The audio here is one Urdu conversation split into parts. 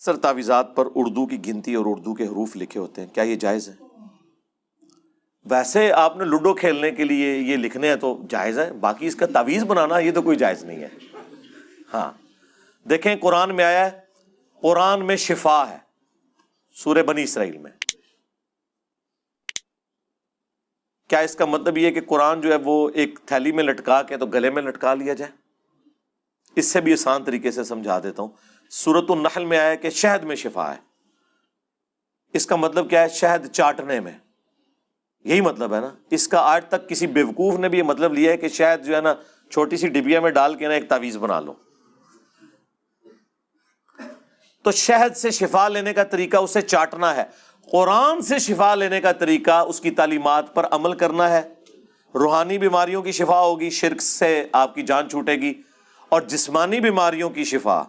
سر تعویذات پر اردو کی گنتی اور اردو کے حروف لکھے ہوتے ہیں، کیا یہ جائز ہے؟ ویسے آپ نے لوڈو کھیلنے کے لیے یہ لکھنے ہیں تو جائز ہے، باقی اس کا تعویذ بنانا یہ تو کوئی جائز نہیں ہے۔ ہاں دیکھیں قرآن میں آیا ہے، قرآن میں شفا ہے، سورہ بنی اسرائیل میں۔ کیا اس کا مطلب یہ کہ قرآن جو ہے وہ ایک تھیلی میں لٹکا کے تو گلے میں لٹکا لیا جائے؟ اس سے بھی آسان طریقے سے سمجھا دیتا ہوں۔ سورۃ النحل میں آیا کہ شہد میں شفا ہے، اس کا مطلب کیا ہے؟ شہد چاٹنے میں، یہی مطلب ہے نا۔ اس کا آج تک کسی بیوقوف نے بھی یہ مطلب لیا ہے کہ شہد جو ہے نا چھوٹی سی ڈبیا میں ڈال کے نا ایک تعویذ بنا لو۔ تو شہد سے شفا لینے کا طریقہ اسے چاٹنا ہے، قرآن سے شفا لینے کا طریقہ اس کی تعلیمات پر عمل کرنا ہے۔ روحانی بیماریوں کی شفا ہوگی، شرک سے آپ کی جان چھوٹے گی، اور جسمانی بیماریوں کی شفا،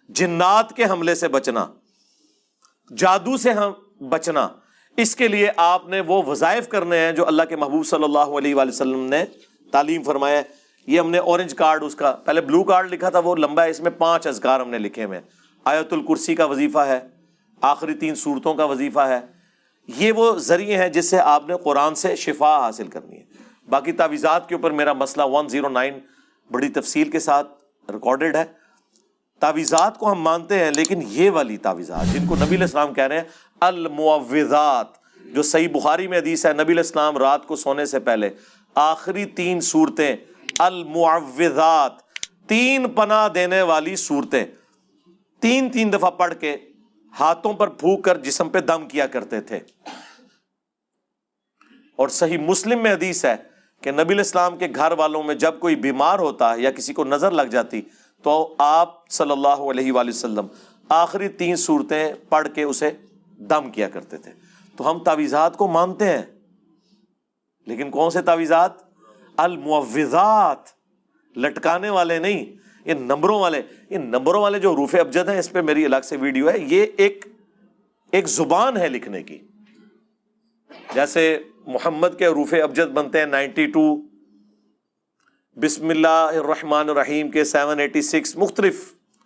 جنات کے حملے سے بچنا، جادو سے بچنا، اس کے لیے آپ نے وہ وظائف کرنے ہیں جو اللہ کے محبوب صلی اللہ علیہ وآلہ وسلم نے تعلیم فرمایا ہے۔ یہ ہم نے اورنج کارڈ، اس کا پہلے بلو کارڈ لکھا تھا، وہ لمبا ہے، اس میں 5 اذکار ہم نے لکھے ہوئے ہیں۔ آیت الکرسی کا وظیفہ ہے، آخری 3 سورتوں کا وظیفہ ہے۔ یہ وہ ذریعے ہیں جس سے آپ نے قرآن سے شفا حاصل کرنی ہے۔ باقی تعویذات کے اوپر میرا مسئلہ 109 بڑی تفصیل کے ساتھ ریکارڈڈ ہے۔ تعویذات کو ہم مانتے ہیں، لیکن یہ والی تعویذات جن کو نبی علیہ السلام کہہ رہے ہیں المعوذات، جو صحیح بخاری میں حدیث ہے، نبی علیہ السلام رات کو سونے سے پہلے آخری 3 سورتیں المعوذات، 3 پناہ دینے والی صورتیں 3 دفعہ پڑھ کے ہاتھوں پر پھونک کر جسم پہ دم کیا کرتے تھے۔ اور صحیح مسلم میں حدیث ہے کہ نبی علیہ السلام کے گھر والوں میں جب کوئی بیمار ہوتا یا کسی کو نظر لگ جاتی تو آپ صلی اللہ علیہ وآلہ وسلم آخری 3 سورتیں پڑھ کے اسے دم کیا کرتے تھے۔ تو ہم تعویذات کو مانتے ہیں، لیکن کون سے تعویذات؟ المعوذات، لٹکانے والے نہیں، یہ نمبروں والے۔ یہ نمبروں والے جو حروف ابجد ہیں، اس پہ میری الگ سے ویڈیو ہے۔ یہ ایک زبان ہے لکھنے کی، جیسے محمد کے حروف ابجد بنتے ہیں 92، بسم اللہ الرحمن الرحیم کے 786، مختلف،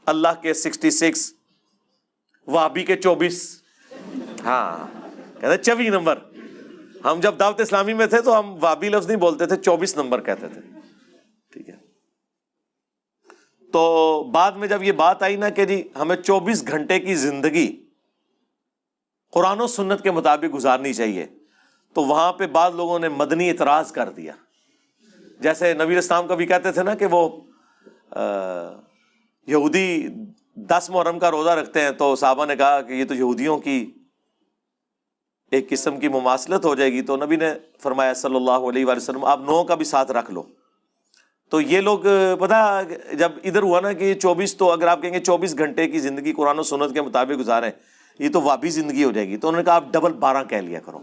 اللہ کے 66، وہابی کے 24۔ ہاں کہتے ہیں 24 نمبر۔ ہم جب دعوت اسلامی میں تھے تو ہم وہابی لفظ نہیں بولتے تھے، 24 نمبر کہتے تھے، ٹھیک ہے۔ تو بعد میں جب یہ بات آئی نا کہ جی ہمیں 24 گھنٹے کی زندگی قرآن و سنت کے مطابق گزارنی چاہیے، تو وہاں پہ بعض لوگوں نے مدنی اعتراض کر دیا۔ جیسے نبی اسلام کا بھی کہتے تھے نا کہ وہ یہودی 10 محرم کا روزہ رکھتے ہیں، تو صحابہ نے کہا کہ یہ تو یہودیوں کی ایک قسم کی مماثلت ہو جائے گی، تو نبی نے فرمایا صلی اللہ علیہ وآلہ وسلم آپ 9 کا بھی ساتھ رکھ لو۔ تو یہ لوگ پتہ جب ادھر ہوا نا کہ 24، تو اگر آپ کہیں گے 24 گھنٹے کی زندگی قرآن و سنت کے مطابق گزاریں، یہ تو وابی زندگی ہو جائے گی، تو انہوں نے کہا آپ ڈبل 12 کہہ لیا کرو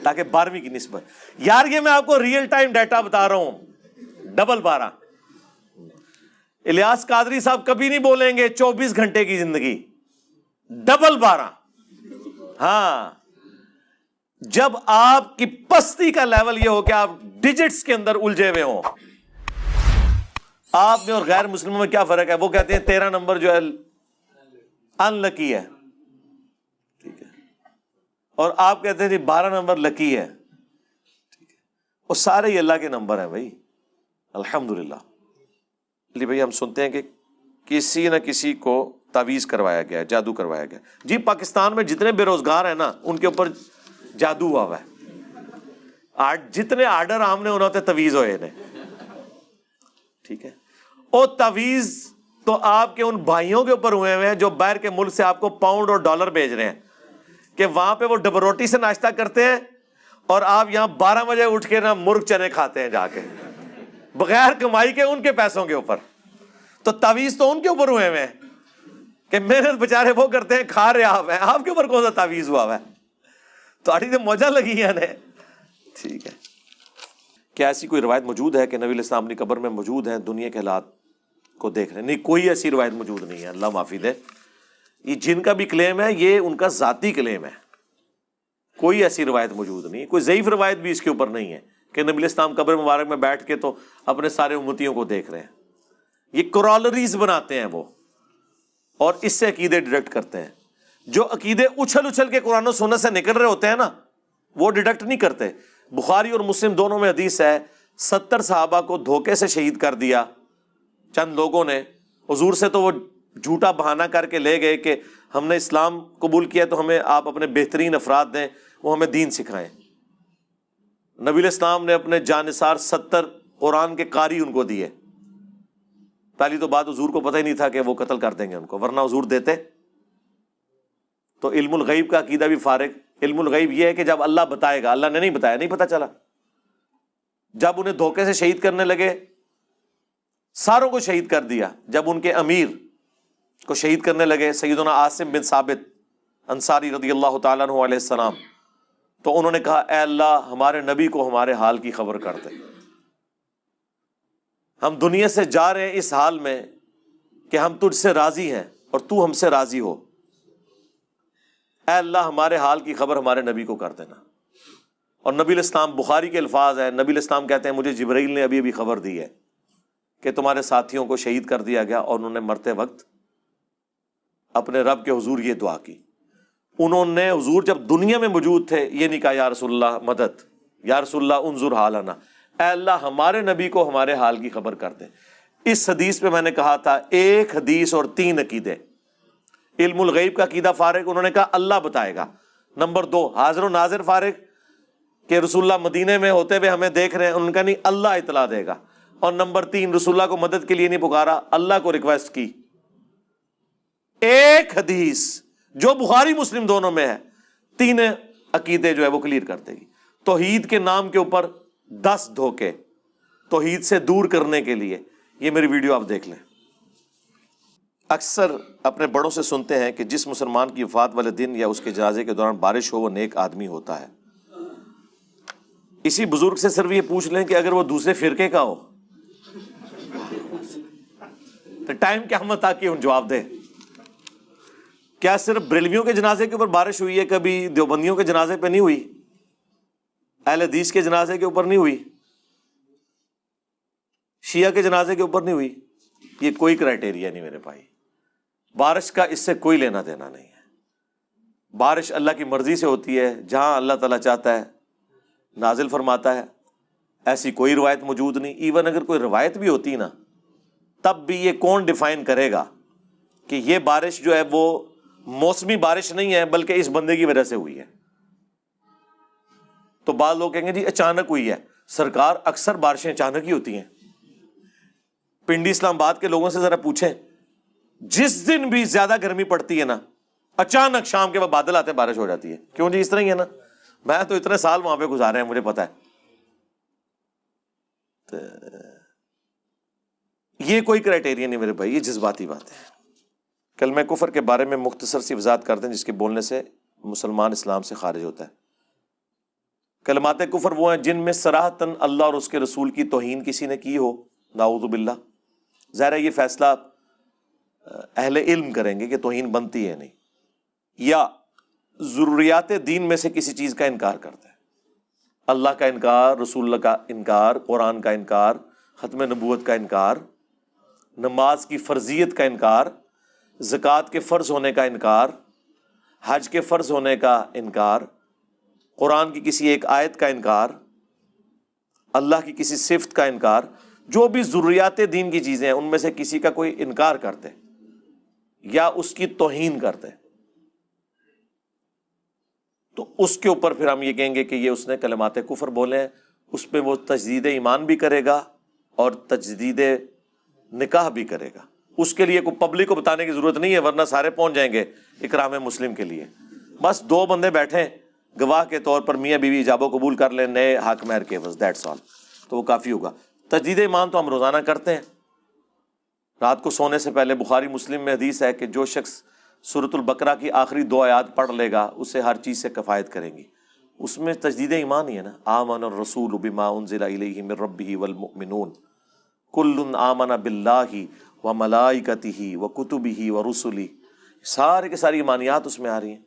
تاکہ 12ویں کی نسبت۔ یار یہ میں آپ کو ریئل ٹائم ڈیٹا بتا رہا ہوں، ڈبل 12۔ الیاس قادری صاحب کبھی نہیں بولیں گے 24 گھنٹے کی زندگی، ڈبل 12۔ ہاں جب آپ کی پستی کا لیول یہ ہو کہ آپ ڈیجٹس کے اندر الجھے ہوئے ہوں۔ آپ میں اور غیر مسلموں میں کیا فرق ہے؟ وہ کہتے ہیں 13 نمبر جو ہے ان لکی ہے، ٹھیک ہے، اور آپ کہتے ہیں جی 12 نمبر لکی ہے، ٹھیک ہے۔ وہ سارے ہی اللہ کے نمبر ہیں بھائی، الحمدللہ۔ علی بھائی ہم سنتے ہیں کہ کسی نہ کسی کو تعویذ کروایا گیا، جادو کروایا گیا۔ جی پاکستان میں جتنے بے روزگار ہیں نا ان کے اوپر جادو ہوا ہوا ہے، جتنے آرڈر آمنے انہوں نے تعویذ ہوئے نے، ٹھیک ہے۔ اور تعویذ تو آپ کے ان بھائیوں کے اوپر ہوئے ہیں جو باہر کے ملک سے آپ کو پاؤنڈ اور ڈالر بھیج رہے ہیں، کہ وہاں پہ وہ ڈبل روٹی سے ناشتہ کرتے ہیں اور آپ یہاں 12 بجے اٹھ کے نا مرغ چنے کھاتے ہیں جا کے بغیر کمائی کے، ان کے پیسوں کے اوپر۔ تو تعویذ تو ان کے اوپر ہوئے ہیں کہ محنت بےچارے وہ کرتے ہیں، کھا رہے آپ کے اوپر کون سا تعویذ ہوا ہے؟ تو آڑی تو موجہ لگی ہے نا، ٹھیک ہے۔ کیا ایسی کوئی روایت موجود ہے کہ نبی علیہ السلام اپنی قبر میں موجود ہیں، دنیا کے حالات کو دیکھ رہے ہیں؟ نہیں، کوئی ایسی روایت موجود نہیں ہے، اللہ معافی دے۔ یہ جن کا بھی کلیم ہے یہ ان کا ذاتی کلیم ہے، کوئی ایسی روایت موجود نہیں، کوئی ضعیف روایت بھی اس کے اوپر نہیں ہے کہ نبی علیہ السلام قبر مبارک میں بیٹھ کے تو اپنے سارے امتیوں کو دیکھ رہے ہیں۔ یہ کرالریز بناتے ہیں وہ، اور اس سے عقیدے ڈیڈکٹ کرتے ہیں. جو عقیدے اچھل اچھل کے قرآن و سنت سے نکل رہے ہوتے ہیں نا وہ ڈیڈکٹ نہیں کرتے. بخاری اور مسلم دونوں میں حدیث ہے 70 صحابہ کو دھوکے سے شہید کر دیا چند لوگوں نے. حضور سے تو وہ جھوٹا بہانہ کر کے لے گئے کہ ہم نے اسلام قبول کیا تو ہمیں آپ اپنے بہترین افراد دیں وہ ہمیں دین سکھائیں. نبی علیہ السلام نے اپنے جانثار 70 قرآن کے قاری ان کو دیے. پہلی تو بات حضور کو پتہ ہی نہیں تھا کہ وہ قتل کر دیں گے ان کو, ورنہ حضور دیتے. تو علم الغیب کا عقیدہ بھی فارغ. علم الغیب یہ ہے کہ جب اللہ بتائے گا, اللہ نے نہیں بتایا, نہیں پتہ چلا. جب انہیں دھوکے سے شہید کرنے لگے ساروں کو شہید کر دیا. جب ان کے امیر کو شہید کرنے لگے سیدنا عاصم بن ثابت انصاری رضی اللہ تعالیٰ عنہ علیہ السلام, تو انہوں نے کہا اے اللہ ہمارے نبی کو ہمارے حال کی خبر کر دے. ہم دنیا سے جا رہے ہیں اس حال میں کہ ہم تجھ سے راضی ہیں اور تو ہم سے راضی ہو. اے اللہ ہمارے حال کی خبر ہمارے نبی کو کر دینا. اور نبی علیہ السلام, بخاری کے الفاظ ہیں, نبی علیہ السلام کہتے ہیں مجھے جبرائیل نے ابھی خبر دی ہے کہ تمہارے ساتھیوں کو شہید کر دیا گیا, اور انہوں نے مرتے وقت اپنے رب کے حضور یہ دعا کی. انہوں نے حضور جب دنیا میں موجود تھے یہ نہیں کہا یا رسول اللہ مدد, یا رسول اللہ انظر حالنا, اے اللہ ہمارے نبی کو ہمارے حال کی خبر کر دیں. اس حدیث پہ میں نے کہا تھا ایک حدیث اور 3 عقیدے. علم الغیب کا عقیدہ فارغ, انہوں نے کہا اللہ بتائے گا. نمبر 2 حاضر و ناظر فارغ کہ رسول اللہ مدینے میں ہوتے ہوئے ہمیں دیکھ رہے ہیں, ان کا نہیں اللہ اطلاع دے گا. اور نمبر 3 رسول اللہ کو مدد کے لیے نہیں پکارا, اللہ کو ریکویسٹ کی. ایک حدیث جو بخاری مسلم دونوں میں ہے 3 عقیدے جو ہے وہ کلیئر کر دے گی. توحید کے نام کے اوپر 10 دھوکے توحید سے دور کرنے کے لیے. یہ میری ویڈیو آپ دیکھ لیں. اکثر اپنے بڑوں سے سنتے ہیں کہ جس مسلمان کی وفات والے دن یا اس کے جنازے کے دوران بارش ہو وہ نیک آدمی ہوتا ہے. اسی بزرگ سے صرف یہ پوچھ لیں کہ اگر وہ دوسرے فرقے کا ہو تو ٹائم کیا مت آ کے ان جواب دے. کیا صرف بریلویوں کے جنازے کے اوپر بارش ہوئی ہے, کبھی دیوبندیوں کے جنازے پہ نہیں ہوئی, اہل حدیث کے جنازے کے اوپر نہیں ہوئی, شیعہ کے جنازے کے اوپر نہیں ہوئی؟ یہ کوئی کرائٹیریا نہیں میرے بھائی. بارش کا اس سے کوئی لینا دینا نہیں ہے. بارش اللہ کی مرضی سے ہوتی ہے, جہاں اللہ تعالیٰ چاہتا ہے نازل فرماتا ہے. ایسی کوئی روایت موجود نہیں. ایون اگر کوئی روایت بھی ہوتی نا تب بھی یہ کون ڈیفائن کرے گا کہ یہ بارش جو ہے وہ موسمی بارش نہیں ہے بلکہ اس بندے کی وجہ سے ہوئی ہے. تو بعض لوگ کہیں گے جی اچانک ہوئی ہے. سرکار اکثر بارشیں اچانک ہی ہوتی ہیں. پنڈی اسلام آباد کے لوگوں سے ذرا پوچھیں, جس دن بھی زیادہ گرمی پڑتی ہے نا اچانک شام کے بعد بادل آتے بارش ہو جاتی ہے. کیوں جی اس طرح ہی ہے نا, میں تو اتنے سال وہاں پہ گزارے ہیں مجھے پتا ہے. یہ کوئی کرائٹیریا نہیں میرے بھائی, یہ جذباتی بات ہے. کلمہ کفر کے بارے میں مختصر سی وضاحت کر دیں جس کے بولنے سے مسلمان اسلام سے خارج ہوتا ہے. کلمات کفر وہ ہیں جن میں صراحتاً اللہ اور اس کے رسول کی توہین کسی نے کی ہو, نعوذ باللہ. ظاہر ہے یہ فیصلہ اہل علم کریں گے کہ توہین بنتی ہے نہیں, یا ضروریات دین میں سے کسی چیز کا انکار کرتا ہے. اللہ کا انکار, رسول اللہ کا انکار, قرآن کا انکار, ختم نبوت کا انکار, نماز کی فرضیت کا انکار, زکوٰۃ کے فرض ہونے کا انکار, حج کے فرض ہونے کا انکار, قرآن کی کسی ایک آیت کا انکار, اللہ کی کسی صفت کا انکار. جو بھی ضروریات دین کی چیزیں ہیں ان میں سے کسی کا کوئی انکار کرتے یا اس کی توہین کرتے تو اس کے اوپر پھر ہم یہ کہیں گے کہ یہ اس نے کلمات کفر بولے ہیں. اس پہ وہ تجدید ایمان بھی کرے گا اور تجدید نکاح بھی کرے گا. اس کے لیے کوئی پبلک کو بتانے کی ضرورت نہیں ہے, ورنہ سارے پہنچ جائیں گے اکرام مسلم کے لیے. بس 2 بندے بیٹھیں گواہ کے طور پر, میاں بیوی ایجاب و قبول کر لیں نئے حق مہر کے بس, دیٹس آل, تو وہ کافی ہوگا. تجدید ایمان تو ہم روزانہ کرتے ہیں. رات کو سونے سے پہلے بخاری مسلم میں حدیث ہے کہ جو شخص سورۃ البقرہ کی آخری 2 آیات پڑھ لے گا اسے ہر چیز سے کفایت کریں گی. اس میں تجدید ایمان ہی ہے نا. آمن الرسول بما انزل الیہ من ربہ والمؤمنون کل آمن باللہ وملائکتہ وکتبہ ورسلہ. سارے کے ساری ایمانیات اس میں آ رہی ہیں.